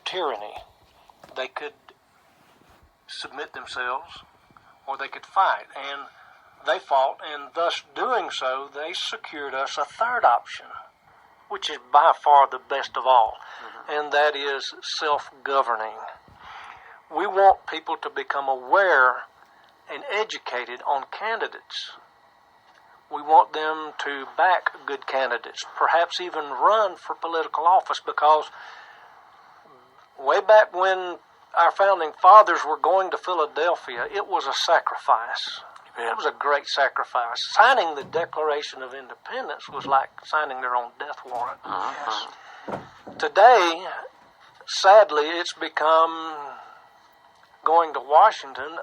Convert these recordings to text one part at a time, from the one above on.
tyranny. They could submit themselves or they could fight. And they fought, and thus doing so, they secured us a third option, which is by far the best of all, and that is self-governing. We want people to become aware and educated on candidates. We want them to back good candidates, perhaps even run for political office, because way back when our founding fathers were going to Philadelphia, it was a sacrifice. It was a great sacrifice. Signing the Declaration of Independence was like signing their own death warrant. Yes. Today, sadly, it's become, going to Washington,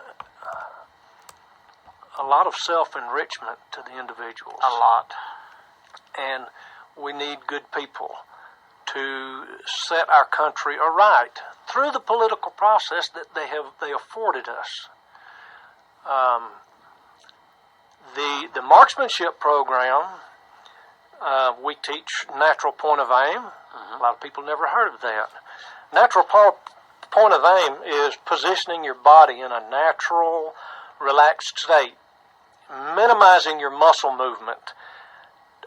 a lot of self-enrichment to the individuals. A lot. And we need good people to set our country aright through the political process that they afforded us. The marksmanship program, we teach natural point of aim. A lot of people never heard of that. Natural point of aim is positioning your body in a natural, relaxed state, minimizing your muscle movement,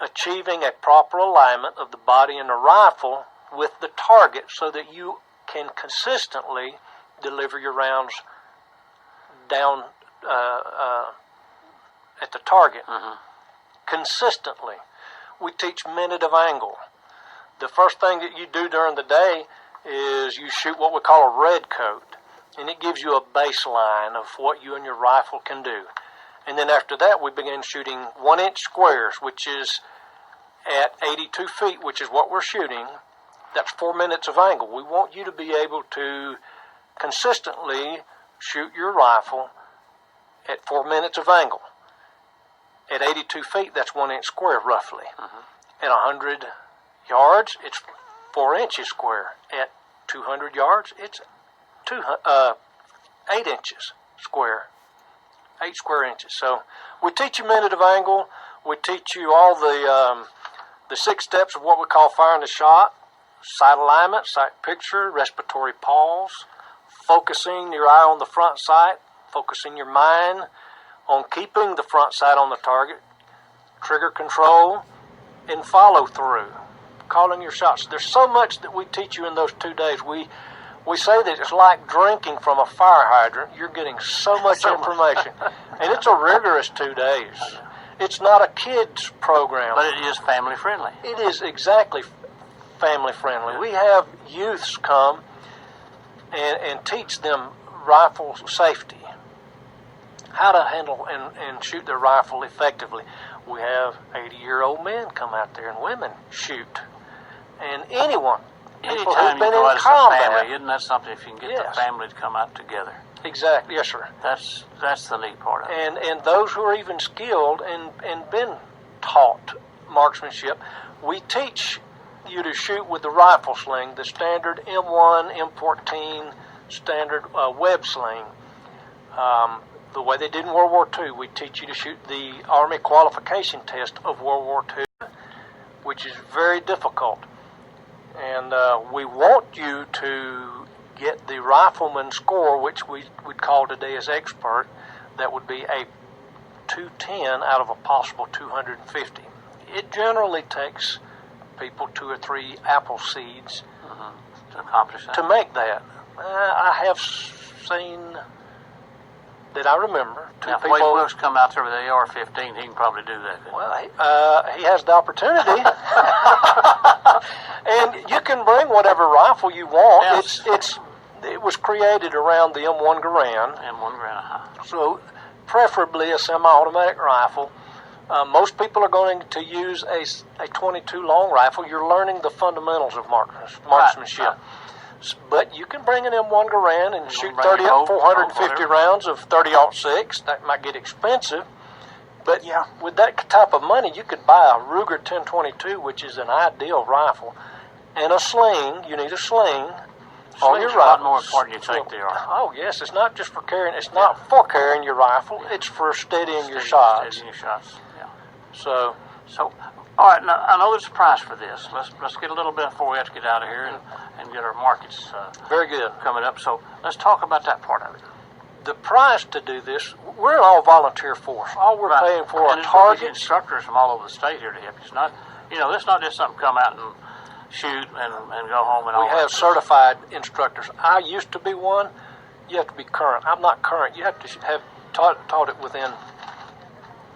achieving a proper alignment of the body and the rifle with the target so that you can consistently deliver your rounds down at the target. Consistently. We teach minute of angle. The first thing that you do during the day is you shoot what we call a red coat, and it gives you a baseline of what you and your rifle can do. And then after that, we begin shooting 1-inch squares, which is at 82 feet, which is what we're shooting. That's 4 minutes of angle. We want you to be able to consistently shoot your rifle at 4 minutes of angle. At 82 feet, that's 1-inch square, roughly. At 100 yards, it's 4 inches square. At 200 yards, it's 8 inches square. 8 square inches. So we teach you minute of angle. We teach you all the 6 steps of what we call firing the shot: sight alignment, sight picture, respiratory pause, focusing your eye on the front sight, focusing your mind on keeping the front sight on the target, trigger control, and follow through, calling your shots. There's so much that we teach you in those 2 days. We say that it's like drinking from a fire hydrant. You're getting so much information. And it's a rigorous 2 days. It's not a kid's program. But it is family friendly. It is exactly family friendly. We have youths come and teach them rifle safety, how to handle and shoot their rifle effectively. We have 80-year-old men come out there and women shoot. And anyone, people who've been in combat. Family, isn't that something if you can get the family to come out together? Exactly, yes, sir. That's the neat part of it. And those who are even skilled and been taught marksmanship, we teach you to shoot with the rifle sling, the standard M1, M14 standard web sling. The way they did in World War II, we teach you to shoot the Army qualification test of World War II, which is very difficult. And we want you to get the rifleman score, which we'd call today as expert. That would be a 210 out of a possible 250. It generally takes people 2 or 3 Appleseeds to accomplish that. To make that. I have seen that I remember. Now, if Wade Wilkes come out there with an AR-15, he can probably do that. Well, he has the opportunity. And you can bring whatever rifle you want. Yes. It was created around the M1 Garand. M1 Garand, So, preferably a semi-automatic rifle. Most people are going to use a 22 long rifle. You're learning the fundamentals of marksmanship. Right. But you can bring an M1 Garand and shoot 450 rounds of 30-06. That might get expensive. But with that type of money, you could buy a Ruger 1022, which is an ideal rifle, and a sling. You need a sling. Slings are a lot more important than you think they are. Oh, yes. It's not just for carrying. It's not for carrying your rifle. It's for steadying your shots. Steadying your shots, So All right, now I know there's a price for this. Let's get a little bit before we have to get out of here and get our markets Very good. coming up. So let's talk about that part of it. The price to do this, we're an all-volunteer force. All we're paying for and are targets. Instructors from all over the state here to help you. It's not, it's not just something come out and shoot and go home and all We that. have certified instructors. I used to be one. You have to be current. I'm not current. You have to have taught it within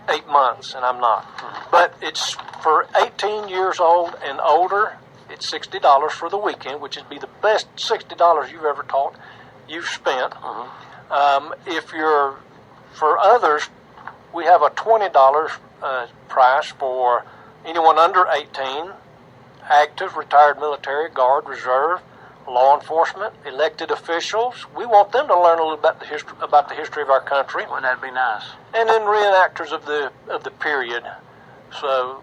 8 months, and I'm not. But it's for 18 years old and older. It's $60 for the weekend, which would be the best $60 you've ever taught. You've spent. If you're for others, we have a $20 price for anyone under 18, active, retired military, guard, reserve, law enforcement, elected officials. We want them to learn a little about the history of our country. Wouldn't that be nice? And then reenactors of the period. So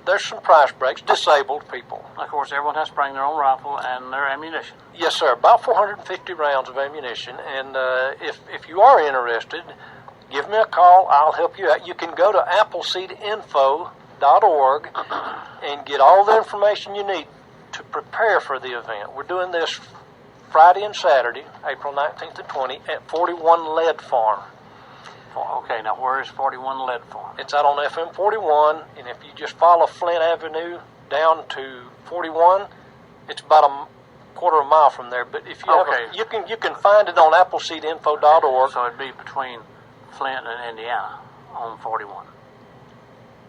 there's some price breaks. Disabled people. Of course, everyone has to bring their own rifle and their ammunition. Yes, sir. About 450 rounds of ammunition. And if you are interested, give me a call. I'll help you out. You can go to appleseedinfo.org and get all the information you need to prepare for the event. We're doing this Friday and Saturday, April 19th and 20th, at 41 Lead Farm. Okay, now where is 41 Lead Farm? It's out on FM 41, and if you just follow Flint Avenue down to 41, it's about a quarter of a mile from there. But if you you can find it on appleseedinfo.org. So it'd be between Flint and Indiana on 41.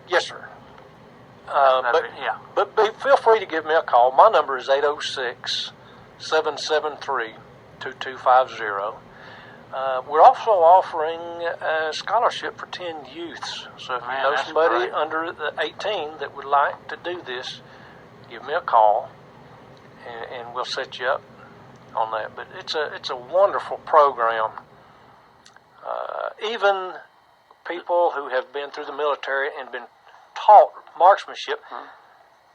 Yes, sir. But feel free to give me a call. My number is 806-773-2250. We're also offering a scholarship for 10 youths. So if you know somebody under the 18 that would like to do this, give me a call, and we'll set you up on that. But it's a wonderful program. Even people who have been through the military and been taught marksmanship,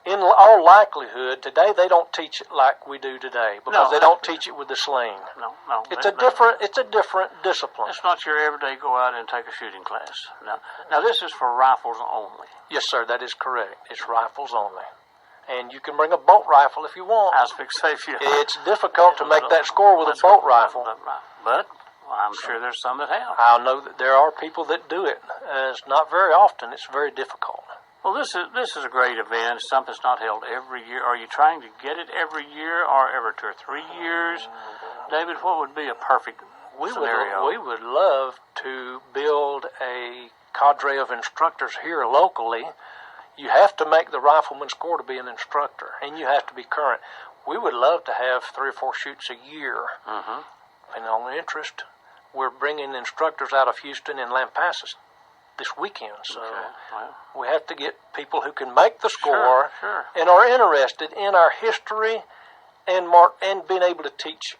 in all likelihood, today they don't teach it like we do today because they don't teach it with the sling. No. It's a different discipline. It's not your everyday go out and take a shooting class. Now this is for rifles only. Yes, sir, that is correct. It's rifles only. And you can bring a bolt rifle if you want. I was fixing to say if you... It's difficult to make that score with a bolt rifle. But I'm sure there's some that have. I know that there are people that do it. It's not very often. It's very difficult. Well, this is a great event. It's something that's not held every year. Are you trying to get it every year or every 2 or 3 years? David, what would be a perfect scenario? We would love to build a cadre of instructors here locally. You have to make the rifleman score to be an instructor, and you have to be current. We would love to have 3 or 4 shoots a year, depending on the interest. We're bringing instructors out of Houston and Lampasas this weekend, so we have to get people who can make the score and are interested in our history and being able to teach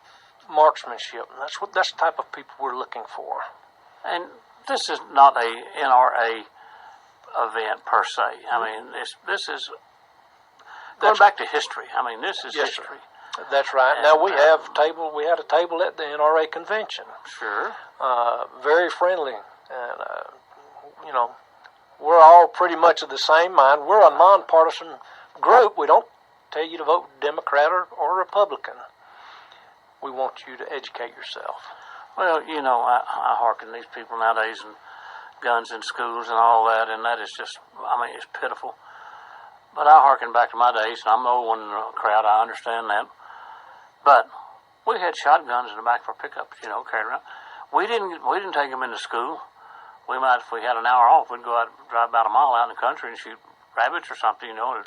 marksmanship. And that's the type of people we're looking for. And this is not a NRA event per se. I mean, this is going back to history. I mean, this is history. Sir. That's right. And now we had a table at the NRA convention. Sure. Very friendly. And, we're all pretty much of the same mind. We're a nonpartisan group. We don't tell you to vote Democrat or Republican. We want you to educate yourself. Well, I hearken to these people nowadays and guns in schools and all that, and that is just, it's pitiful. But I hearken back to my days, and I'm the old one in the crowd. I understand that. But we had shotguns in the back of our pickups, carried around. We didn't take them into school. We might, if we had an hour off, we'd go out, drive about a mile out in the country and shoot rabbits or something, and all,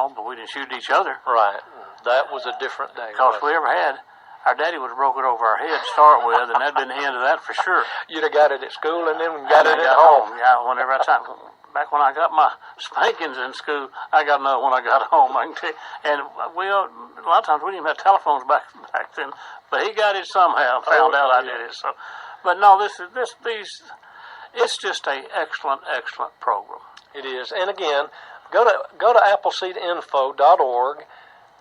but we didn't shoot each other. Right. That was a different day. Because if we ever had, our daddy would have broke it over our head to start with, and that'd been the end of that for sure. You'd have got it at school and then got it at home. Yeah, whenever back when I got my spankings in school, I got another when I got home, I can tell you. And a lot of times we didn't even have telephones back then, but he got it somehow, found out I did it. So, but no, it's just a excellent program. It is. And again, go to appleseedinfo.org,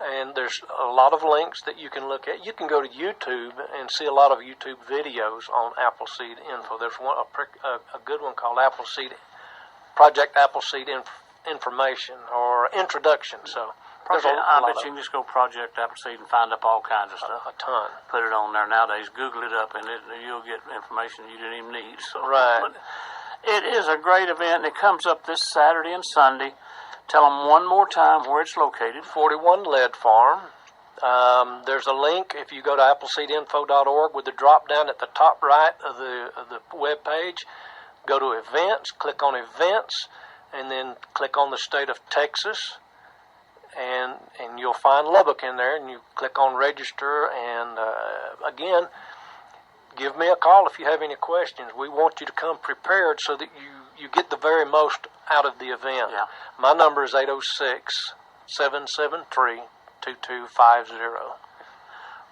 and there's a lot of links that you can look at. You can go to YouTube and see a lot of YouTube videos on Appleseed Info. There's a good one called Project Appleseed information or introduction. So there's I bet you can just go Project Appleseed and find up all kinds of stuff. a ton. Put it on there nowadays. Google it up, and you'll get information you didn't even need. So, Right. But it is a great event, and it comes up this Saturday and Sunday. Tell them one more time where it's located. 41 Lead Farm. There's a link if you go to appleseedinfo.org with the drop down at the top right of the web page. Go to events, click on events, and then click on the state of Texas, and you'll find Lubbock in there, and you click on register, and again, give me a call if you have any questions. We want you to come prepared so that you get the very most out of the event. Yeah. My number is 806-773-2250.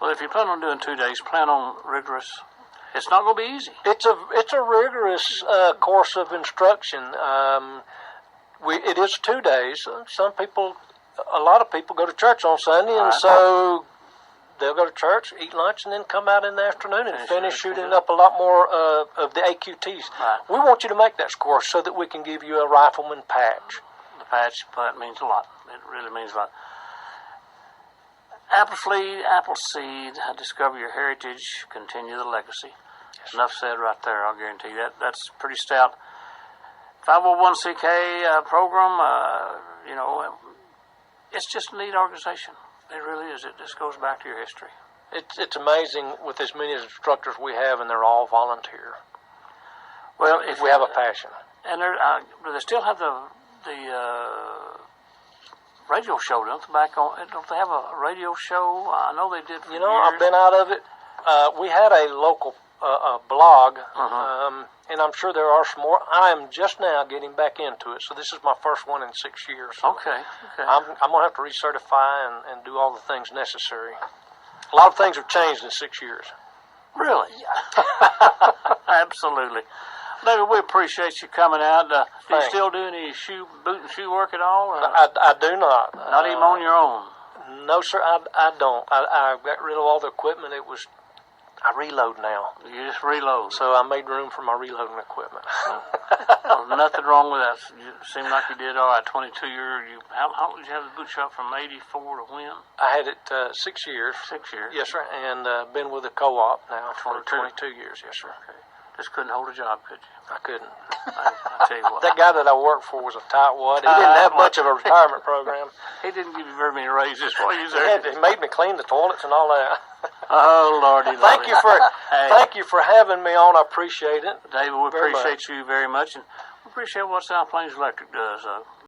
Well, if you plan on doing 2 days, plan on rigorous. It's not going to be easy. It's a rigorous course of instruction. It is 2 days. A lot of people go to church on Sunday, and so they'll go to church, eat lunch, and then come out in the afternoon and finish shooting up a lot more of the AQTs. Right. We want you to make that score so that we can give you a rifleman patch. The patch, that means a lot. It really means a lot. Appleseed, discover your heritage, continue the legacy. Enough said right there, I'll guarantee you. That's pretty stout. 501c program, it's just a neat organization. It really is. It just goes back to your history. It's amazing with as many instructors we have, and they're all volunteer. Well, if We have a passion. And they still have the radio show, don't they? Don't they have a radio show? I know they did. For years. I've been out of it. We had a local blog, and I'm sure there are some more. I am just now getting back into it, so this is my first one in 6 years. Okay. I'm going to have to recertify and do all the things necessary. A lot of things have changed in 6 years. Really? Absolutely. David, we appreciate you coming out. Do you still do any boot and shoe work at all? I do not. Not even on your own? No, sir, I don't. I got rid of all the equipment. I reload now. You just reload. So I made room for my reloading equipment. Nothing wrong with that. You seem like you did all right. 22 years. How long did you have the boot shop from 84 to when? I had it 6 years. 6 years? Yes, sir. And been with the co-op now for 22 years. Yes, sir. Okay. Just couldn't hold a job, could you? I couldn't. I tell you what. That guy that I worked for was a tightwad. He didn't have much of a retirement program. He didn't give you very many raises while you was there. He made me clean the toilets and all that. Oh, Lordy. Thank you for having me on. I appreciate it. David, we appreciate you very much, and we appreciate what South Plains Electric does.